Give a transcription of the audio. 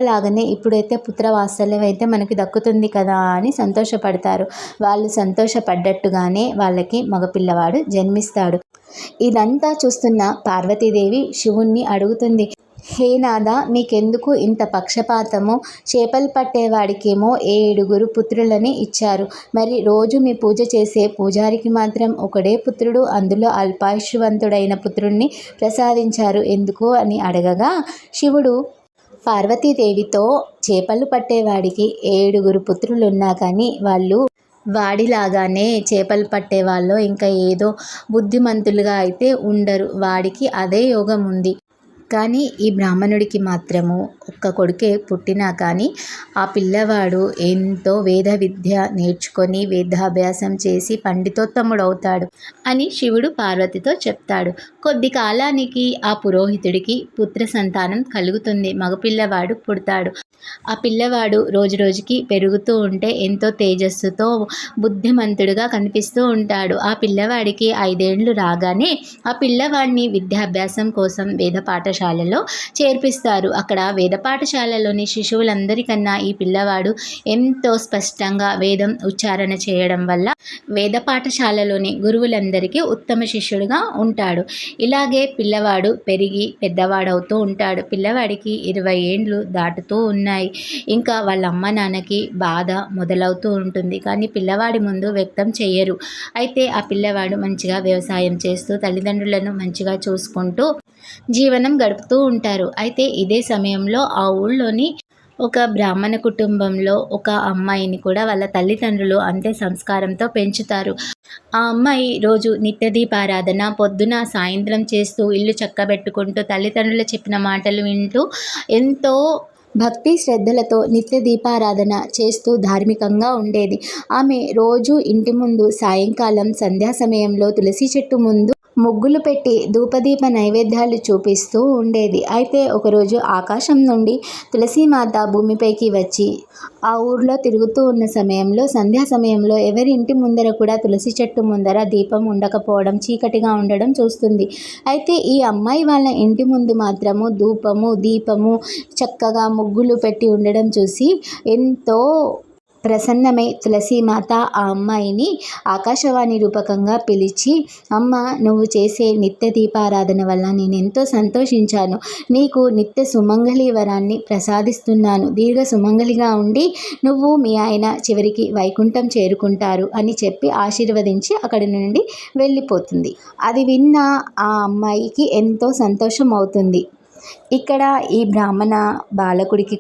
లాగానే ఇప్పుడైతే పుత్రవాత్సల్యం అయితే మనకి దక్కుతుంది కదా అని సంతోషపడతారు. వాళ్ళు సంతోషపడ్డట్టుగానే వాళ్ళకి మగపిల్లవాడు జన్మిస్తాడు. ఇదంతా చూస్తున్న పార్వతీదేవి శివుణ్ణి అడుగుతుంది, హే నాథ, మీకెందుకు ఇంత పక్షపాతము? చేపలు పట్టేవాడికేమో 7 పుత్రులని ఇచ్చారు. మరి రోజు మీ పూజ చేసే పూజారికి మాత్రం ఒకడే పుత్రుడు, అందులో అల్పాయుష్వంతుడైన పుత్రుణ్ణి ప్రసాదించారు ఎందుకు అని అడగగా, శివుడు పార్వతీదేవితో చేపలు పట్టేవాడికి 7 పుత్రులున్నా కానీ వాళ్ళు వాడిలాగానే చేపలు పట్టేవాళ్ళు ఇంకా ఏదో బుద్ధిమంతులుగా అయితే ఉండరు. వాడికి అదే యోగం ఉంది. కానీ ఈ బ్రాహ్మణుడికి మాత్రము ఒక్క కొడుకే పుట్టినా కానీ ఆ పిల్లవాడు ఎంతో వేద విద్య నేర్చుకొని వేదాభ్యాసం చేసి పండితోత్తముడవుతాడు అని శివుడు పార్వతితో చెప్తాడు. కొద్ది కాలానికి ఆ పురోహితుడికి పుత్ర సంతానం కలుగుతుంది. మగపిల్లవాడు పుడతాడు. ఆ పిల్లవాడు రోజు రోజుకి పెరుగుతూ ఉంటే ఎంతో తేజస్సుతో బుద్ధిమంతుడుగా కనిపిస్తూ ఉంటాడు. ఆ పిల్లవాడికి 5 ఏళ్ళు రాగానే ఆ పిల్లవాడిని విద్యాభ్యాసం కోసం వేద పాఠశాలలో చేర్పిస్తారు. అక్కడ వేద పాఠశాలలోని శిశువులందరికన్నా ఈ పిల్లవాడు ఎంతో స్పష్టంగా వేదం ఉచ్చారణ చేయడం వల్ల వేద పాఠశాలలోని గురువులందరికీ ఉత్తమ శిష్యుడుగా ఉంటాడు. ఇలాగే పిల్లవాడు పెరిగి పెద్దవాడవుతూ ఉంటాడు. పిల్లవాడికి 20 ఏండ్లు దాటుతూ ఉన్నాయి. ఇంకా వాళ్ళ అమ్మ నాన్నకి బాధ మొదలవుతూ ఉంటుంది. కానీ పిల్లవాడి ముందు వ్యక్తం చెయ్యరు. అయితే ఆ పిల్లవాడు మంచిగా వ్యవసాయం చేస్తూ తల్లిదండ్రులను మంచిగా చూసుకుంటూ జీవనం గడుపుతూ ఉంటారు. అయితే ఇదే సమయంలో ఆ ఊళ్ళోని ఒక బ్రాహ్మణ కుటుంబంలో ఒక అమ్మాయిని కూడా వాళ్ళ తల్లిదండ్రులు అంతే సంస్కారంతో పెంచుతారు. ఆ అమ్మాయి రోజు నిత్య దీపారాధన పొద్దున సాయంత్రం చేస్తూ ఇల్లు చక్కబెట్టుకుంటూ తల్లిదండ్రులు చెప్పిన మాటలు వింటూ ఎంతో భక్తి శ్రద్ధలతో నిత్య దీపారాధన చేస్తూ ధార్మికంగా ఉండేది. ఆమె రోజు ఇంటి ముందు సాయంకాలం సంధ్యా సమయంలో తులసి చెట్టు ముందు ముగ్గులు పెట్టి ధూపదీప నైవేద్యాలు చూపిస్తూ ఉండేది. అయితే ఒకరోజు ఆకాశం నుండి తులసీమాత భూమిపైకి వచ్చి ఆ ఊర్లో తిరుగుతూ ఉన్న సమయంలో సంధ్యా సమయంలో ఎవరి ఇంటి ముందర కూడా తులసి చెట్టు ముందర దీపం ఉండకపోవడం, చీకటిగా ఉండడం చూస్తుంది. అయితే ఈ అమ్మాయి వాళ్ళ ఇంటి ముందు మాత్రము ధూపము దీపము చక్కగా ముగ్గులు పెట్టి ఉండడం చూసి ఎంతో ప్రసన్నమై తులసీమాత ఆ అమ్మాయిని ఆకాశవాణి రూపకంగా పిలిచి, అమ్మ, నువ్వు చేసే నిత్య దీపారాధన వల్ల నేను ఎంతో సంతోషించాను. నీకు నిత్య సుమంగళి వరాన్ని ప్రసాదిస్తున్నాను. దీర్ఘ సుమంగళిగా ఉండి నువ్వు మీ ఆయన చివరికి వైకుంఠం చేరుకుంటారు అని చెప్పి ఆశీర్వదించి అక్కడి నుండి వెళ్ళిపోతుంది. అది విన్న ఆ అమ్మాయికి ఎంతో సంతోషం అవుతుంది. ఇక్కడ ఈ బ్రాహ్మణ బాలకుడికి